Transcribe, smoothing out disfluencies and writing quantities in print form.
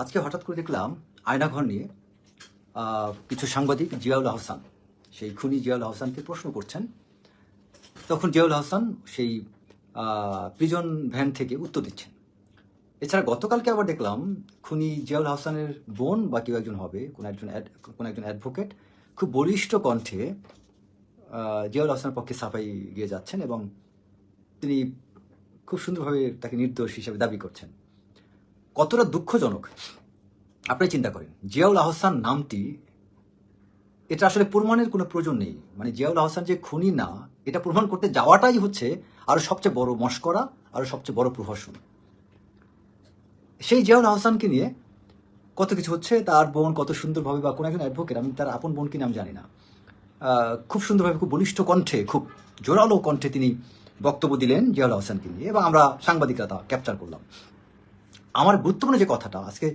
আজকে হঠাৎ করে দেখলাম আয়নাঘর নিয়ে কিছু সাংবাদিক জিয়াউল আহসান, সেই খুনি জিয়াউল আহসানকে প্রশ্ন করছেন। তখন জিয়াউল আহসান সেই প্রিজন ভ্যান থেকে উত্তর দিচ্ছেন। এছাড়া গতকালকে আবার দেখলাম খুনি জিয়াউল আহসানের বোন বা কেউ একজন হবে, কোনো একজন অ্যাডভোকেট খুব বলিষ্ঠ কণ্ঠে জিয়াউল আহসানের পক্ষে সাফাই দিয়ে যাচ্ছেন এবং তিনি খুব সুন্দরভাবে তাকে নির্দোষ হিসেবে দাবি করছেন। কতটা দুঃখজনক আপনি চিন্তা করেন। জিয়াউল আহসান নামটি, এটা আসলে প্রমাণের কোনো প্রয়োজন নেই। মানে জিয়াউল আহসান যে খুনি না, এটা প্রমাণ করতে যাওয়াটাই হচ্ছে আরো সবচেয়ে বড় মস্করা, আরো সবচেয়ে বড় প্রহসন। সেই জিয়াউল আহসানকে নিয়ে কত কিছু হচ্ছে, তার বোন কত সুন্দরভাবে, বা কোনো একজন অ্যাডভোকেট, আমি তার আপন বোন কিনা আমি জানি না, খুব সুন্দরভাবে, খুব বলিষ্ঠ কণ্ঠে, খুব জোরালো কণ্ঠে তিনি বক্তব্য দিলেন জিয়াউল আহসানকে নিয়ে, এবং আমরা সাংবাদিকরা তা ক্যাপচার করলাম। আমার গুরুত্বপূর্ণ যে কথাটা আজকে